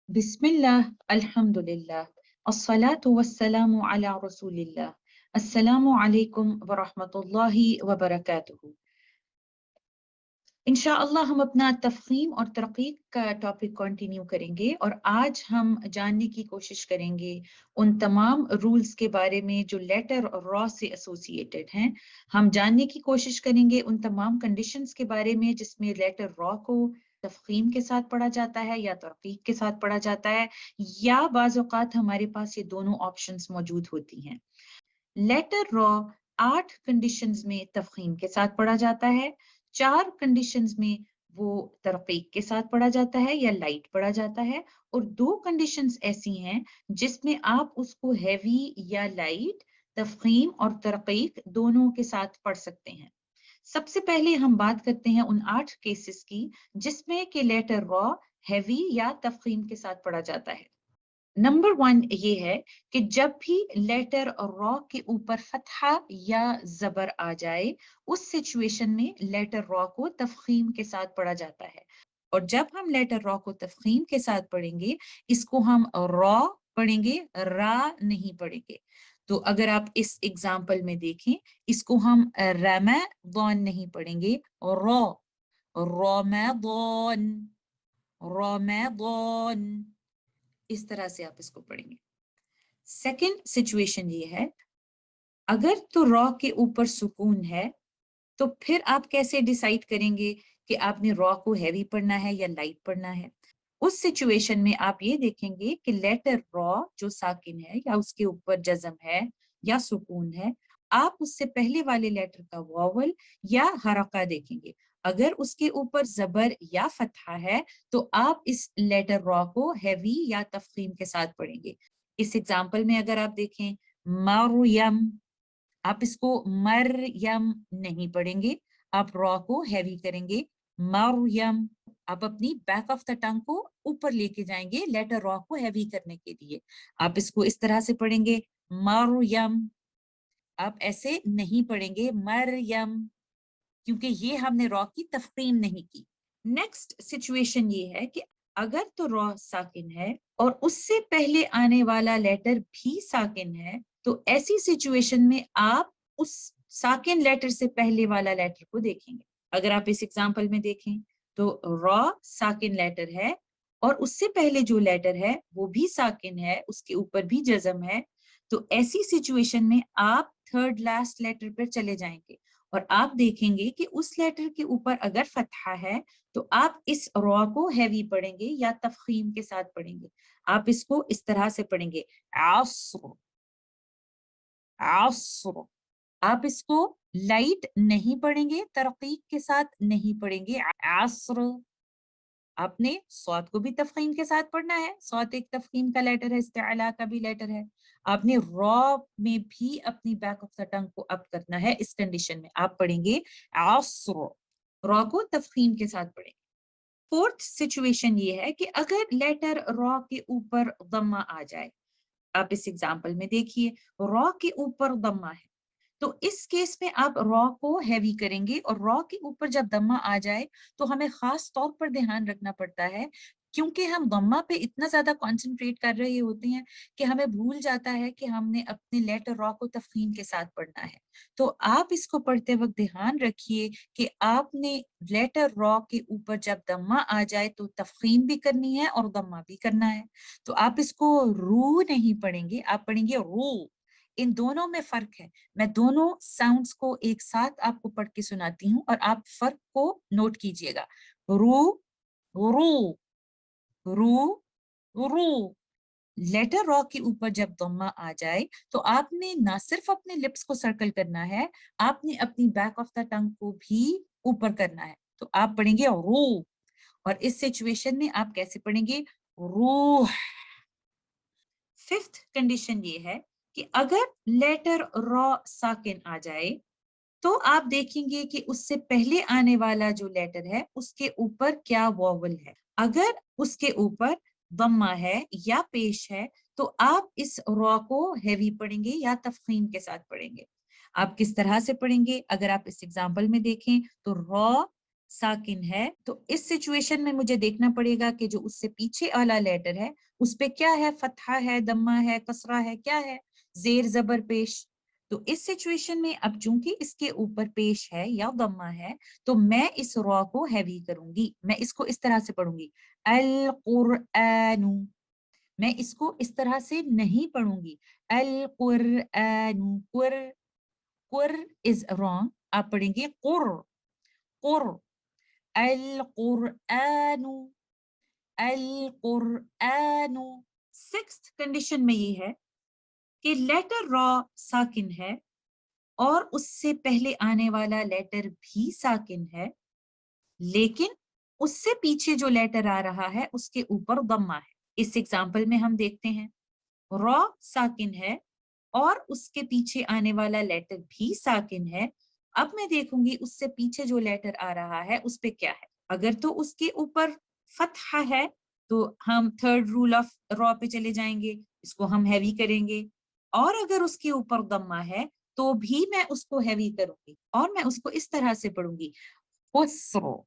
Bismillah, Alhamdulillah, As-salatu was-salamu ala Rasulillah. Assalamu alaikum wa rahmatullahi wa barakatuhu. इंशाअल्लाह हम अपना तफ़हीम और तरक़ीक़ का टॉपिक कंटिन्यू करेंगे और आज हम जानने की कोशिश करेंगे उन तमाम रूल्स के बारे में जो लेटर और रॉ से एसोसिएटेड हैं। हम जानने की कोशिश करेंगे उन तमाम कंडीशंस के बारे में जिसमें लेटर रॉ को तफ़हीम के साथ पढ़ा जाता है या तरक़ीक़ के साथ पढ़ा जाता है, या बाज़ औक़ात हमारे पास ये दोनों ऑप्शंस मौजूद होती हैं। लेटर रॉ 8 कंडीशंस में तफ़हीम के साथ पढ़ा जाता है, 4 कंडीशंस में वो तरक़ीक़ के साथ पढ़ा जाता है या लाइट पढ़ा जाता है, और 2 कंडीशंस ऐसी हैं जिसमें आप उसको हेवी या लाइट तफ़हीम और तरक़ीक़ दोनों के साथ पढ़ सकते हैं। सबसे पहले हम बात करते हैं उन 8 केसेस की जिसमें कि लेटर रॉ हेवी या तफ़हीम के साथ पढ़ा जाता है। नंबर 1 ये है कि जब भी लेटर रॉ के ऊपर फतहा या जबर आ जाए, उस सिचुएशन में लेटर रॉ को तफखीम के साथ पढ़ा जाता है। और जब हम लेटर रॉ को तफखीम के साथ पढ़ेंगे, इसको हम रॉ पढ़ेंगे, रा नहीं पढ़ेंगे। तो अगर आप इस एग्जाम्पल में देखें, इसको हम रमैदान नहीं पढ़ेंगे, रॉ, रमैदान, रमैदान, इस तरह से आप इसको पढ़ेंगे। सेकंड सिचुएशन ये है, अगर तो रॉ के ऊपर सुकून है, तो फिर आप कैसे डिसाइड करेंगे कि आपने रॉ को हैवी पढ़ना है या लाइट पढ़ना है? उस सिचुएशन में आप ये देखेंगे कि लेटर रॉ जो साकिन है या उसके ऊपर जज़म है या सुकून है, आप उससे पहले वाले लेटर का वावल या हरका देखेंगे। अगर उसके ऊपर ज़बर या फतहा है, तो आप इस लेटर रॉ को हैवी या तफ़ख़ीम के साथ पढ़ेंगे। इस एग्जाम्पल में अगर आप देखें, मरयम, आप इसको मरयम नहीं पढ़ेंगे, आप रॉ को हैवी करेंगे, मरयम। आप अपनी बैक ऑफ द टंग को ऊपर लेके जाएंगे लेटर रॉ को हैवी करने के लिए। आप इसको इस तरह से पढ़ेंगे, मरयम। आप ऐसे नहीं पढ़ेंगे मरयम, क्योंकि ये हमने रॉ की तफखीम नहीं की। नेक्स्ट सिचुएशन ये है कि अगर तो रॉ साकिन है और उससे पहले आने वाला लेटर भी साकिन है, तो ऐसी सिचुएशन में आप उस साकिन लेटर से पहले वाला लेटर को देखेंगे। अगर आप इस एग्जांपल में देखें, तो रॉ साकिन लेटर है और उससे पहले जो लेटर है वो भी साकिन है, उसके ऊपर भी जज़म है। तो ऐसी सिचुएशन में आप थर्ड लास्ट लेटर पर चले जाएंगे और आप देखेंगे कि उस लेटर के ऊपर अगर फतहा है, तो आप इस रॉ को हैवी पढ़ेंगे या तफखीम के साथ पढ़ेंगे। आप इसको इस तरह से पढ़ेंगे, अस्र, अस्र। आप इसको लाइट नहीं पढ़ेंगे, तरकीक के साथ नहीं पढ़ेंगे, अस्र। आपने सौत को भी तफखीम के साथ पढ़ना है, सौत एक तफखीम का लेटर है, इस्तिअला का भी लेटर है। आपने रॉ में भी अपनी बैक ऑफ द टंग को अप करना है। इस कंडीशन में आप पढ़ेंगे अस्र, रॉ को तफखीम के साथ पढ़ेंगे। फोर्थ सिचुएशन ये है कि अगर लेटर रॉ के ऊपर दम्मा आ जाए, आप इस एग्जाम्पल में देखिए, रॉ के ऊपर दम्मा है, तो इस केस में आप रॉ को हैवी करेंगे और रॉ के ऊपर जब दम्मा आ जाए, तो हमें खास तौर पर ध्यान रखना पड़ता है, क्योंकि हम दम्मा पे इतना ज्यादा कंसंट्रेट कर रहे होते हैं कि हमें भूल जाता है कि हमने अपने लेटर रॉ को तफखीम के साथ पढ़ना है। तो आप इसको पढ़ते वक्त ध्यान रखिए कि आपने लेटर रॉ के ऊपर जब दम्मा आ जाए तो तफखीम भी करनी है और दम्मा भी करना है। तो आप इसको रू नहीं पढ़ेंगे, आप पढ़ेंगे रू। इन दोनों में फर्क है। मैं दोनों साउंड्स को एक साथ आपको पढ़ के सुनाती हूँ और आप फर्क को नोट कीजिएगा। रू, रू, रू, रू। लेटर रॉ के ऊपर जब दम्मा आ जाए, तो आपने ना सिर्फ अपने लिप्स को सर्कल करना है, आपने अपनी बैक ऑफ द टंग को भी ऊपर करना है। तो आप पढ़ेंगे रू, और इस सिचुएशन में आप कैसे पढ़ेंगे, रूह। फिफ्थ कंडीशन ये है कि अगर लेटर रॉ साकिन आ जाए, तो आप देखेंगे कि उससे पहले आने वाला जो लेटर है उसके ऊपर क्या वॉवल है। अगर उसके ऊपर दम्मा है या पेश है, तो आप इस रॉ को हैवी पढ़ेंगे या तफखीम के साथ पढ़ेंगे। आप किस तरह से पढ़ेंगे? अगर आप इस एग्जांपल में देखें, तो रॉ साकिन है, तो इस सिचुएशन में मुझे देखना पड़ेगा कि जो उससे पीछे वाला लेटर है उस पे क्या है, फतहा है, दम्मा है, कसरा है, क्या है, जेर जबर पेश। तो इस सिचुएशन में अब चूंकि इसके ऊपर पेश है या दम्मा है, तो मैं इस रॉ को हैवी करूंगी। मैं इसको इस तरह से पढ़ूंगी, अल कुरआनु। मैं इसको इस तरह से नहीं पढ़ूंगी, अल कुरआनु। कुर, कुर इज रॉन्ग, आप पढ़ेंगे कुर, कुर, अल कुरआनु, अल कुरआनु। सिक्स्थ कंडीशन में ये है कि लेटर रॉ साकिन है और उससे पहले आने वाला लेटर भी साकिन है, लेकिन उससे पीछे जो लेटर आ रहा है उसके ऊपर दम्मा है। इस एग्जाम्पल में हम देखते हैं, रॉ साकिन है और उसके पीछे आने वाला लेटर भी साकिन है। अब मैं देखूंगी उससे पीछे जो लेटर आ रहा है उस पे क्या है। अगर तो उसके ऊपर फतहा है तो हम थर्ड रूल ऑफ रॉ पे चले जाएंगे, इसको हम हैवी करेंगे। और अगर उसके ऊपर दम्मा है तो भी मैं उसको हैवी करूंगी और मैं उसको इस तरह से पढ़ूंगी, खुसरो।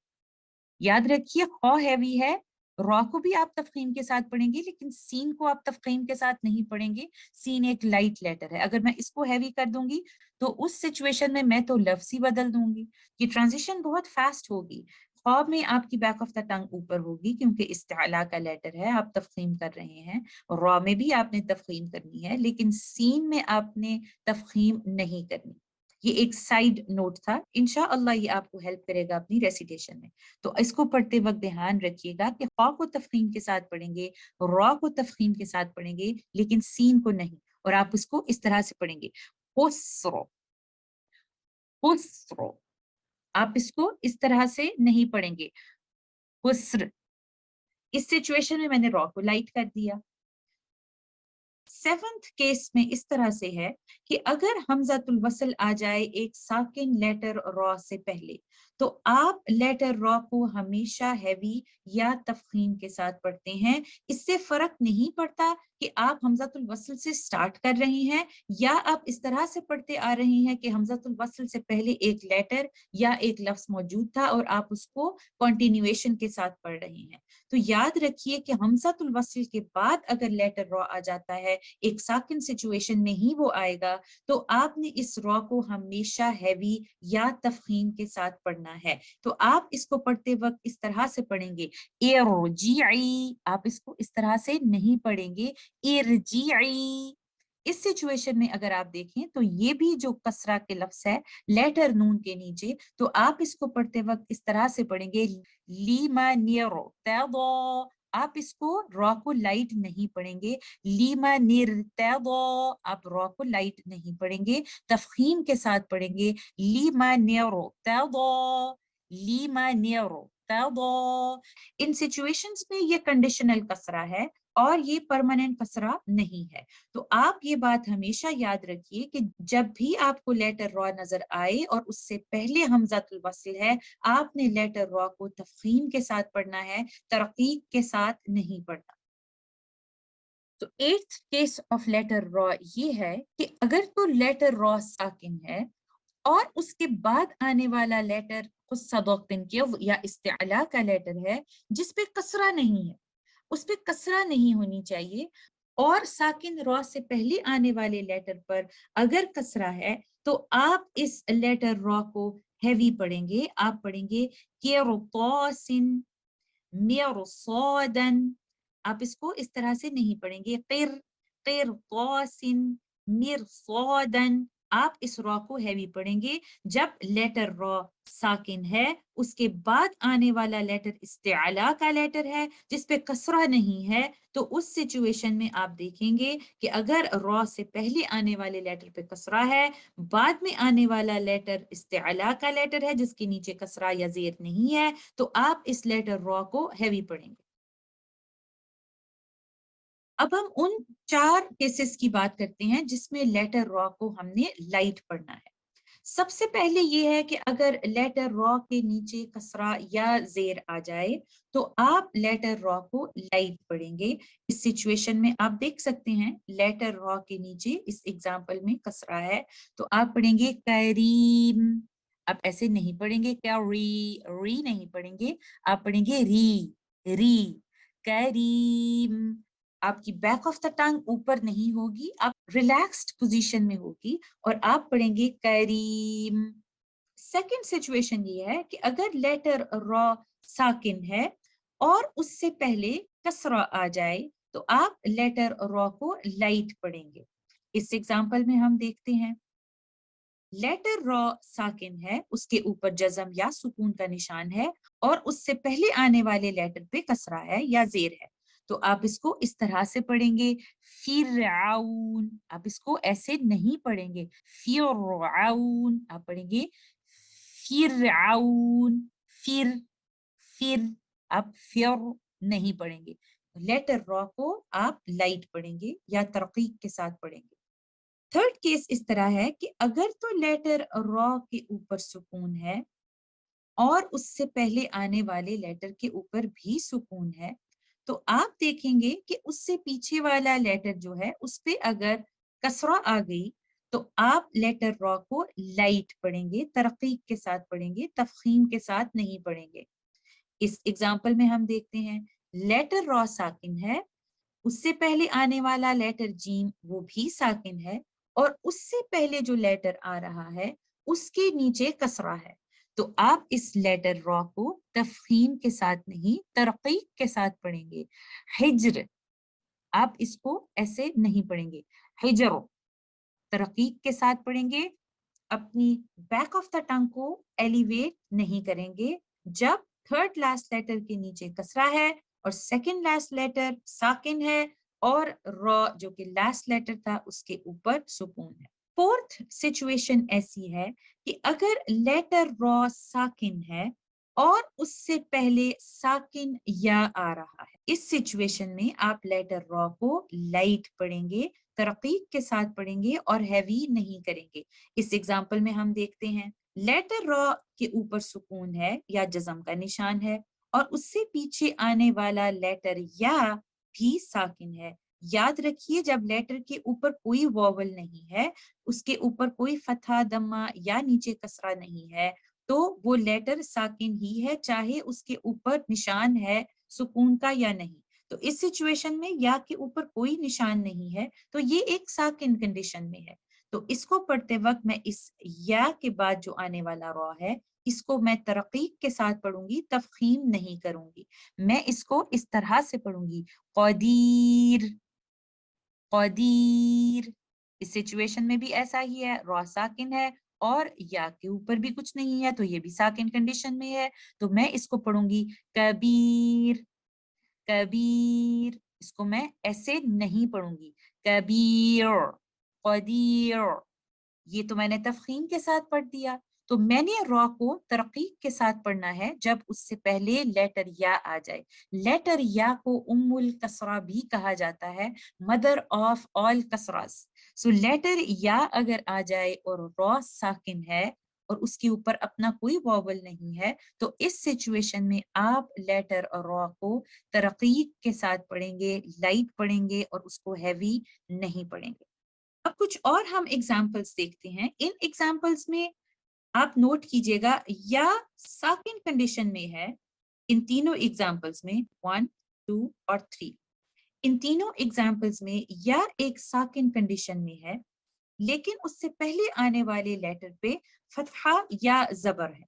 याद रखिए खौ हैवी है, रॉ को भी आप तफखीम के साथ पढ़ेंगे लेकिन सीन को आप तफखीम के साथ नहीं पढ़ेंगे। सीन एक लाइट लेटर है, अगर मैं इसको हैवी कर दूंगी तो उस सिचुएशन में मैं तो लफ्ज ही बदल दूंगी। ये ट्रांजिशन बहुत फास्ट होगी। खौफ में आपकी बैक ऑफ द टंग ऊपर होगी क्योंकि इस्तिअला का लेटर है, आप तफखीम कर रहे हैं। रॉ में भी आपने तफखीम करनी है लेकिन सीन में आपने तफखीम नहीं करनी। ये एक साइड नोट था, इंशाअल्लाह ये आपको हेल्प करेगा अपनी रेसिटेशन में। तो इसको पढ़ते वक्त ध्यान रखिएगा कि खौ को तफखीम के साथ पढ़ेंगे, रॉ को तफखीम के साथ पढ़ेंगे लेकिन सीन को नहीं। और आप इसको इस तरह से पढ़ेंगे, खुसरो, खुसरो। आप इसको इस तरह से नहीं पढ़ेंगे, खुस्र। इस सिचुएशन में मैंने रॉ को लाइट कर दिया। सेवंथ केस में इस तरह से है कि अगर हमजतुल वसल आ जाए एक साकिन लेटर रॉ से पहले, तो आप लेटर रॉ को हमेशा हैवी या तफखीम के साथ पढ़ते हैं। इससे फर्क नहीं पड़ता कि आप हमजतुल वसल से स्टार्ट कर रहे हैं या आप इस तरह से पढ़ते आ रहे हैं कि हमजतुल वसल से पहले एक लेटर या एक लफ्ज मौजूद था और आप उसको कंटिन्यूएशन के साथ पढ़ रहे हैं। तो याद रखिए कि हमजतुल वसल के बाद अगर लेटर रॉ आ जाता है, एक साकिन सिचुएशन में ही वो आएगा, तो आपने इस रॉ को हमेशा हैवी या तफखीम के साथ पढ़ना है। तो आप इसको पढ़ते वक्त इस तरह से पढ़ेंगे, इरजीई। आप इसको इस तरह से नहीं पढ़ेंगे, इरजीई। इस सिचुएशन में अगर आप देखें तो ये भी जो कसरा के लफ्ज है लेटर नून के नीचे, तो आप इसको पढ़ते वक्त इस तरह से पढ़ेंगे, लीमा नियरो तैदो। आप इसको रॉ को लाइट नहीं पढ़ेंगे, लीमा निरतैदो। आप रॉ को लाइट नहीं पढ़ेंगे, तफखीम के साथ पढ़ेंगे, लीमा नियरो तैदो, लीमा नियरो तैदो। इन सिचुएशंस में ये कंडीशनल कसरा है और ये परमानेंट कसरा नहीं है। तो आप ये बात हमेशा याद रखिए कि जब भी आपको लेटर रॉ नजर आए और उससे पहले हमज़तुल वस्ल है, आपने लेटर रॉ को तफखीम के साथ पढ़ना है, तरकीब के साथ नहीं पढ़ना। तो एट्थ केस ऑफ लेटर रॉ ये है कि अगर तो लेटर रॉ साकिन है और उसके बाद आने वाला लेटर खुद सदोक्तिन के या इस्तिअला का लेटर है जिसपे कसरा नहीं है, उस पे कसरा नहीं होनी चाहिए, और साकिन रॉ से पहले आने वाले लेटर पर अगर कसरा है तो आप इस लेटर रॉ को हैवी पढ़ेंगे। आप पढ़ेंगे किरतौसिन, मिरसौदन। आप इसको इस तरह से नहीं पढ़ेंगे, किरतौसिन, मिरसौदन। आप इस रॉ को हैवी पढ़ेंगे। जब लेटर रॉ साकिन है उसके बाद आने वाला लेटर इस्तिअला का लेटर है जिसपे कसरा नहीं है, तो उस सिचुएशन में आप देखेंगे कि अगर रॉ से पहले आने वाले लेटर पे कसरा है, बाद में आने वाला लेटर इस्तिअला का लेटर है जिसके नीचे कसरा या जेर नहीं है, तो आप इस लेटर रॉ को हैवी पढ़ेंगे। अब हम उन 4 केसेस की बात करते हैं जिसमें लेटर रॉ को हमने लाइट पढ़ना है। सबसे पहले ये है कि अगर लेटर रॉ के नीचे कसरा या जेर आ जाए तो आप लेटर रॉ को लाइट पढ़ेंगे। इस सिचुएशन में आप देख सकते हैं लेटर रॉ के नीचे इस एग्जांपल में कसरा है, तो आप पढ़ेंगे करीम, आप ऐसे नहीं पढ़ेंगे री, री नहीं पढ़ेंगे, आप पढ़ेंगे री, री। करीम, आपकी बैक ऑफ द टंग ऊपर नहीं होगी, आप रिलैक्स्ड पोजीशन में होगी और आप पढ़ेंगे करीम। सेकंड सिचुएशन ये है कि अगर लेटर रॉ साकिन है और उससे पहले कसरा आ जाए तो आप लेटर रॉ को लाइट पढ़ेंगे। इस एग्जांपल में हम देखते हैं, लेटर रॉ साकिन है, उसके ऊपर जज़म या सुकून का निशान है और उससे पहले आने वाले लेटर पे कसरा है या जेर है, तो आप इसको इस तरह से पढ़ेंगे फिरआउन। आप इसको ऐसे नहीं पढ़ेंगे फिरआउन, आप पढ़ेंगे फिरआउन, फिर, फिर। आप फिर नहीं पढ़ेंगे। लेटर रॉ को आप लाइट पढ़ेंगे या तरकीक के साथ पढ़ेंगे। थर्ड केस इस तरह है कि अगर तो लेटर रॉ के ऊपर सुकून है और उससे पहले आने वाले लेटर के ऊपर भी सुकून है, तो आप देखेंगे कि उससे पीछे वाला लेटर जो है उस पे अगर कसरा आ गई तो आप लेटर रॉ को लाइट पढ़ेंगे, तरकीक के साथ पढ़ेंगे, तफखीम के साथ नहीं पढ़ेंगे। इस एग्जाम्पल में हम देखते हैं, लेटर रॉ साकिन है, उससे पहले आने वाला लेटर जीम वो भी साकिन है और उससे पहले जो लेटर आ रहा है उसके नीचे कसरा है, तो आप इस लेटर रॉ को तफहीम के साथ नहीं तरकीक के साथ पढ़ेंगे। हिज्र, आप इसको ऐसे नहीं पढ़ेंगे, हिजर, तरकीक के साथ पढ़ेंगे। अपनी बैक ऑफ द टंग को एलिवेट नहीं करेंगे जब थर्ड लास्ट लेटर के नीचे कसरा है और सेकंड लास्ट लेटर साकिन है और रॉ जो कि लास्ट लेटर था उसके ऊपर सुकून है। फोर्थ सिचुएशन ऐसी है कि अगर लेटर रॉ साकिन है और उससे पहले साकिन या आ रहा है, इस सिचुएशन में आप लेटर रॉ को लाइट पढ़ेंगे, तरकीक के साथ पढ़ेंगे और हैवी नहीं करेंगे। इस एग्जाम्पल में हम देखते हैं, लेटर रॉ के ऊपर सुकून है या जज़म का निशान है और उससे पीछे आने वाला लेटर या भी साकिन है। याद रखिए, जब लेटर के ऊपर कोई वॉवल नहीं है, उसके ऊपर कोई फतहा दम्मा या नीचे कसरा नहीं है, तो वो लेटर साकिन ही है, चाहे उसके ऊपर निशान है सुकून का या नहीं। तो इस सिचुएशन में या के ऊपर कोई निशान नहीं है तो ये एक साकिन कंडीशन में है। तो इसको पढ़ते वक्त मैं इस या के बाद जो आने वाला रॉ है इसको मैं तरकीक के साथ पढ़ूंगी, तफखीम नहीं करूंगी। मैं इसको इस तरह से पढ़ूंगी, कदीर, कदीर। इस सिचुएशन में भी ऐसा ही है, रॉ साकिन है और या के ऊपर भी कुछ नहीं है तो ये भी साकिन कंडीशन में है, तो मैं इसको पढ़ूंगी कबीर, कबीर। इसको मैं ऐसे नहीं पढ़ूंगी, कबीर, कदीर। ये तो मैंने तफखीम के साथ पढ़ दिया। तो मैंने रॉ को तरकीक के साथ पढ़ना है जब उससे पहले लेटर या आ जाए। लेटर या को उम्मुल कसरा भी कहा जाता है, मदर ऑफ ऑल कसरास। सो लेटर या अगर आ जाए और रॉ साकिन है और उसके ऊपर अपना कोई वॉवल नहीं है, तो इस सिचुएशन में आप लेटर और रॉ को तरकीक के साथ पढ़ेंगे, लाइट पढ़ेंगे और उसको हैवी नहीं पढ़ेंगे। अब कुछ और हम एग्जाम्पल्स देखते हैं। इन एग्जाम्पल्स में आप नोट कीजिएगा या साकिन कंडीशन में है। इन तीनों एग्जाम्पल्स में 1, 2 और 3, इन तीनों एग्जाम्पल्स में या एक साकिन कंडीशन में है लेकिन उससे पहले आने वाले लेटर पे फतहा या जबर है।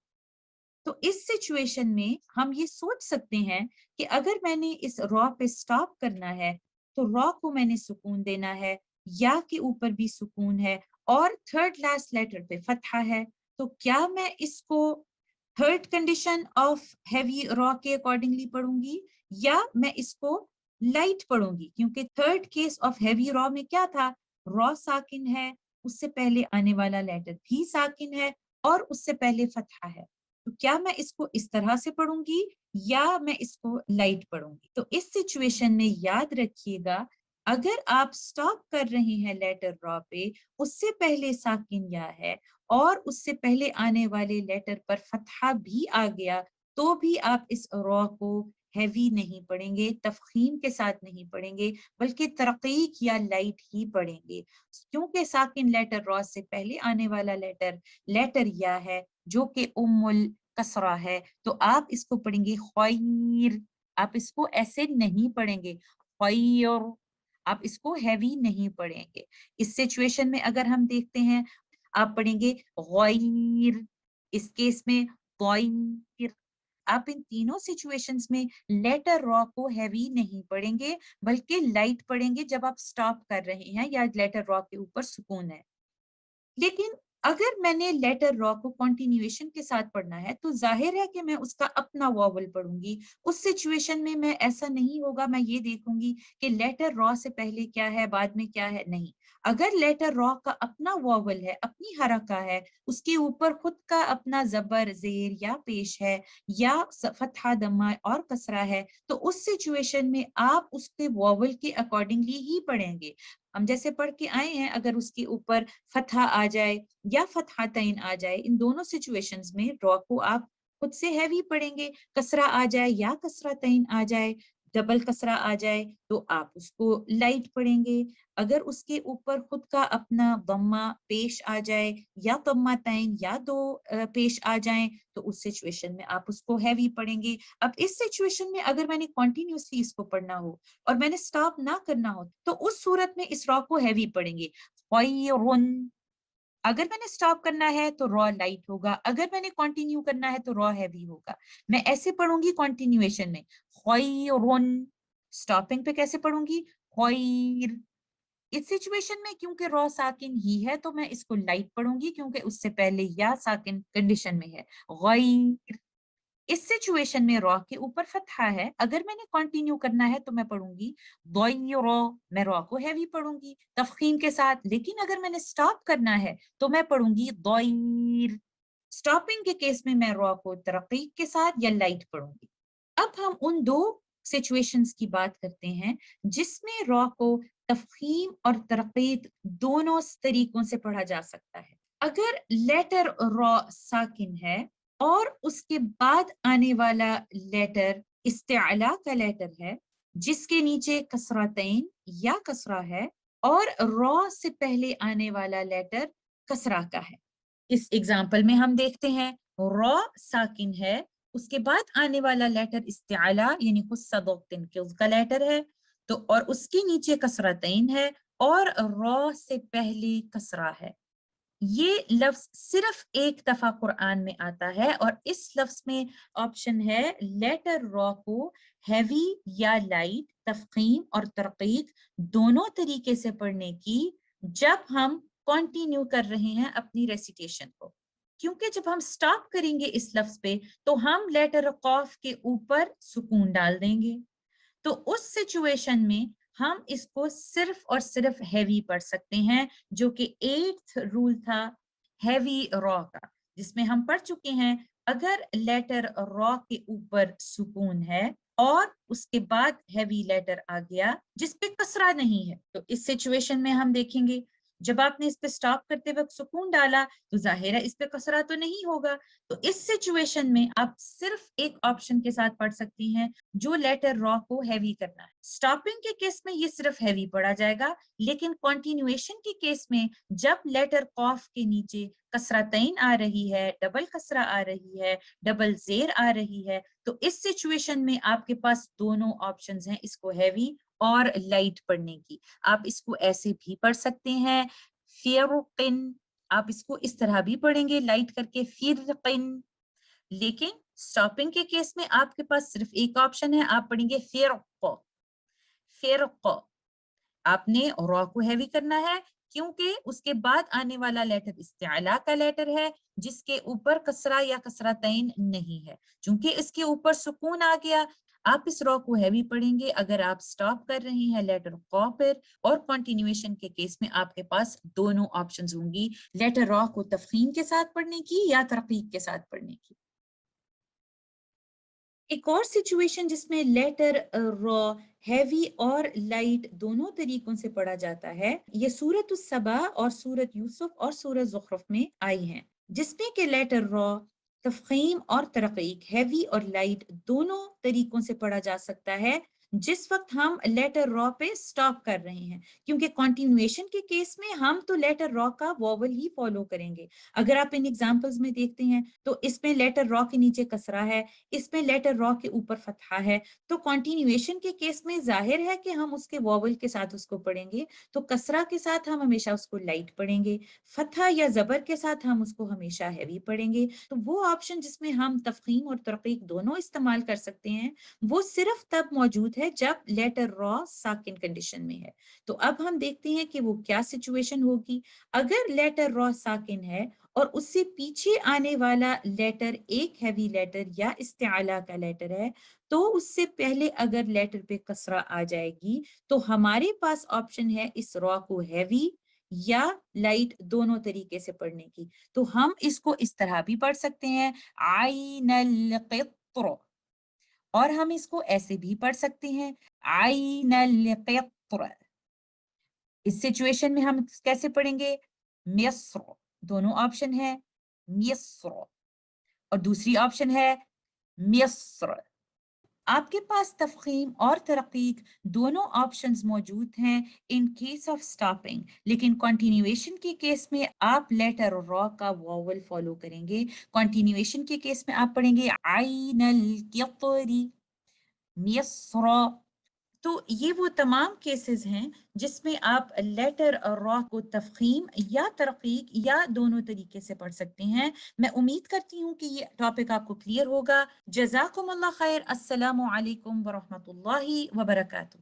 तो इस सिचुएशन में हम ये सोच सकते हैं कि अगर मैंने इस रॉ पे स्टॉप करना है तो रॉ को मैंने सुकून देना है, या के ऊपर भी सुकून है और थर्ड लास्ट लेटर पे फतहा है, तो क्या मैं इसको third condition of heavy raw के अकॉर्डिंगली पढ़ूंगी या मैं इसको लाइट पढ़ूंगी? क्योंकि third case of heavy raw में क्या था, रॉ साकिन है, उससे पहले आने वाला लेटर भी साकिन है और उससे पहले फतहा है, तो क्या मैं इसको इस तरह से पढ़ूंगी या मैं इसको लाइट पढ़ूंगी? तो इस सिचुएशन में याद रखिएगा, अगर आप स्टॉप कर रहे हैं लेटर रॉ पे, उससे पहले साकिन या है और उससे पहले आने वाले लेटर पर फतहा भी आ गया, तो भी आप इस रॉ को ہیوی نہیں پڑھیں گے، تفخیم کے ساتھ نہیں پڑھیں گے، بلکہ ترقیق یا لائٹ ہی پڑھیں گے، کیونکہ ساکن لیٹر را سے پہلے آنے والا لیٹر یا ہے جو کہ ام الکسرہ ہے، تو آپ اس کو پڑھیں گے خیر، آپ اس کو ایسے نہیں پڑھیں گے خیر، آپ اس کو ہیوی نہیں پڑھیں گے۔ اس سچویشن میں اگر ہم دیکھتے ہیں، آپ پڑھیں گے غیر، اس کیس میں غیر، آپ ان تینوں سچویشنز میں لیٹر را کو ہیوی نہیں پڑھیں گے بلکہ لائٹ پڑھیں گے جب آپ سٹاپ کر رہے ہیں یا لیٹر را کے اوپر سکون ہے۔ لیکن اگر میں نے لیٹر را کو کنٹینیویشن کے ساتھ پڑھنا ہے تو ظاہر ہے کہ میں اس کا اپنا واول پڑھوں گی۔ اس سچویشن میں میں ایسا نہیں ہوگا میں یہ دیکھوں گی کہ لیٹر را سے پہلے کیا ہے بعد میں کیا ہے، نہیں۔ اگر لیٹر را کا اپنا واول ہے، اپنی حرکہ ہے، اس کے اوپر خود کا اپنا زبر، زیر یا پیش ہے، یا فتحہ دمہ اور کسرہ ہے، تو اس سچویشن میں آپ اس کے واول کے اکارڈنگلی ہی پڑھیں گے۔ ہم جیسے پڑھ کے آئے ہیں، اگر اس کے اوپر فتحہ آ جائے یا فتحتین آ جائے، ان دونوں سچویشنز میں را کو آپ خود سے ہیوی پڑھیں گے، کسرہ آ جائے یا کسرتین آ جائے، ڈبل کسرہ آ جائے تو آپ اس کو لائٹ پڑھیں گے۔ اگر اس کے اوپر خود کا اپنا ضمہ پیش آ جائے یا ضمتین یا دو پیش آ جائیں تو اس سچویشن میں آپ اس کو ہیوی پڑھیں گے۔ اب اس سچویشن میں اگر میں نے کنٹینیوسلی اس کو پڑھنا ہو اور میں نے سٹاپ نہ کرنا ہو تو اس صورت میں اس را کو ہیوی پڑھیں گے خیرن۔ اگر میں نے سٹاپ کرنا ہے تو را لائٹ ہوگا، اگر میں نے کنٹینیو کرنا ہے تو را ہیوی ہوگا۔ میں ایسے پڑھوں گی کنٹینیویشن میں خیرن، سٹاپنگ پہ کیسے پڑھوں گی خیر۔ اس سچویشن میں کیونکہ را ساکن ہی ہے تو میں اس کو لائٹ پڑھوں گی کیونکہ اس سے پہلے یا ساکن کنڈیشن میں ہے غیر۔ اس سچویشن میں را کے اوپر فتحہ ہے، اگر میں نے کنٹینیو کرنا ہے تو میں پڑھوں گی ضیر، میں را کو ہیوی پڑھوں گی تفخیم کے ساتھ، لیکن اگر میں نے سٹاپ کرنا ہے تو میں پڑھوں گی ضیر۔ سٹاپنگ کے کیس میں میں را کو ترقیق کے ساتھ یا لائٹ پڑھوں گی۔ اب ہم ان دو سچویشنز کی بات کرتے ہیں جس میں را کو تفخیم اور ترقیق دونوں طریقوں سے پڑھا جا سکتا ہے۔ اگر لیٹر را ساکن ہے اور اس کے بعد آنے والا لیٹر استعلا کا لیٹر ہے جس کے نیچے کسرتین یا کسرہ ہے، اور را سے پہلے آنے والا لیٹر کسرہ کا ہے۔ اس ایگزامپل میں ہم دیکھتے ہیں را ساکن ہے، اس کے بعد آنے والا لیٹر استعلا یعنی کا لیٹر ہے، تو اور اس کے نیچے کسرتین ہے اور را سے پہلے کسرہ ہے۔ یہ لفظ صرف ایک دفعہ قرآن میں آتا ہے اور اس لفظ میں آپشن ہے لیٹر را کو ہیوی یا لائٹ، تفخیم اور ترقیق دونوں طریقے سے پڑھنے کی جب ہم کنٹینیو کر رہے ہیں اپنی ریسیٹیشن کو۔ کیونکہ جب ہم سٹاپ کریں گے اس لفظ پہ تو ہم لیٹر قاف کے اوپر سکون ڈال دیں گے، تو اس سچویشن میں ہم اس کو صرف اور صرف ہیوی پڑھ سکتے ہیں، جو کہ 8th رول تھا ہیوی را کا، جس میں ہم پڑھ چکے ہیں اگر لیٹر را کے اوپر سکون ہے اور اس کے بعد ہیوی لیٹر آ گیا جس پہ کسرہ نہیں ہے، تو اس سچویشن میں ہم دیکھیں گے جب آپ نے اس پہ سٹاپ کرتے وقت سکون ڈالا تو ظاہر ہے اس پہ کسرہ تو نہیں ہوگا، تو اس سچویشن میں آپ صرف ایک آپشن کے ساتھ پڑھ سکتی ہیں جو لیٹر را کو ہیوی کرنا ہے۔ سٹاپنگ کے کیس میں یہ صرف ہیوی پڑھا جائے گا، لیکن کنٹینیویشن کے کیس میں جب لیٹر قاف کے نیچے کسرتین آ رہی ہے، ڈبل کسرہ آ رہی ہے، ڈبل زیر آ رہی ہے، تو اس سچویشن میں آپ کے پاس دونوں آپشنز ہیں اس کو ہیوی اور لائٹ پڑھنے کی۔ آپ اس کو ایسے بھی پڑھ سکتے ہیں فیرقن، آپ اس کو اس طرح بھی پڑھیں گے لائٹ کر کے فرقن، لیکن سٹاپنگ کے کیس میں آپ کے پاس صرف ایک آپشن ہے، آپ پڑھیں گے فرق۔ فرق آپ نے را کو ہیوی کرنا ہے کیونکہ اس کے بعد آنے والا لیٹر استعلا کا لیٹر ہے جس کے اوپر کسرہ یا کسرتین نہیں ہے، چونکہ اس کے اوپر سکون آ گیا آپ اس را کو ہیوی پڑھیں گے۔ اگر آپ سٹاپ کر رہے ہیں لیٹر قا پر اور کنٹینیویشن کے کیس میں آپ کے پاس دونوں آپشنز ہوں گی، لیٹر را کو تفخیم کے ساتھ پڑھنے کی یا ترقیق کے ساتھ پڑھنے کی۔ ایک اور سچویشن جس میں لیٹر را ہیوی اور لائٹ دونوں طریقوں سے پڑھا جاتا ہے، یہ سورۃ السبا اور سورۃ یوسف اور سورۃ زخرف میں آئی ہیں، جس میں کہ لیٹر را تفخیم اور ترقیق ہیوی اور لائٹ دونوں طریقوں سے پڑھا جا سکتا ہے جس وقت ہم لیٹر را پہ سٹاپ کر رہے ہیں، کیونکہ کنٹینویشن کے کیس میں ہم تو لیٹر را کا واول ہی فالو کریں گے۔ اگر آپ ان ایگزامپلز میں دیکھتے ہیں تو اس میں لیٹر را کے نیچے کسرہ ہے، اس میں لیٹر را کے اوپر فتحہ ہے، تو کنٹینویشن کے کیس میں ظاہر ہے کہ ہم اس کے واول کے ساتھ اس کو پڑھیں گے، تو کسرہ کے ساتھ ہم ہمیشہ اس کو لائٹ پڑھیں گے، فتحہ یا زبر کے ساتھ ہم اس کو ہمیشہ ہیوی پڑھیں گے۔ تو وہ آپشن جس میں ہم تفخیم اور ترقیق دونوں استعمال کر سکتے ہیں وہ صرف تب موجود ہے جب لیٹر را ساکن کنڈیشن میں ہے۔ تو اب ہم دیکھتے ہیں کہ وہ کیا سچویشن ہوگی۔ اگر لیٹر را ساکن ہے اور اس سے پیچھے آنے والا لیٹر ایک ہیوی لیٹر یا استعلا کا لیٹر ہے تو اس سے پہلے اگر لیٹر پہ کسرہ آ جائے گی تو ہمارے پاس آپشن ہے اس را کو ہیوی یا لائٹ دونوں طریقے سے پڑھنے کی۔ تو ہم اس کو اس طرح بھی پڑھ سکتے ہیں عین القطر، اور ہم اس کو ایسے بھی پڑھ سکتے ہیں عین القطر۔ اس سچویشن میں ہم کیسے پڑھیں گے؟ مصر، دونوں آپشن ہے مصر، اور دوسری آپشن ہے مصر۔ آپ کے پاس تفخیم اور ترقیق دونوں آپشنز موجود ہیں ان کیس آف سٹاپنگ، لیکن کنٹینیویشن کے کیس میں آپ لیٹر را کا واول فالو کریں گے۔ کنٹینیویشن کے کیس میں آپ پڑھیں گے عین القطری مصر۔ تو یہ وہ تمام کیسز ہیں جس میں آپ لیٹر را کو تفخیم یا ترقیق یا دونوں طریقے سے پڑھ سکتے ہیں۔ میں امید کرتی ہوں کہ یہ ٹاپک آپ کو کلیئر ہوگا۔ جزاکم اللہ خیر۔ السلام علیکم ورحمۃ اللہ وبرکاتہ۔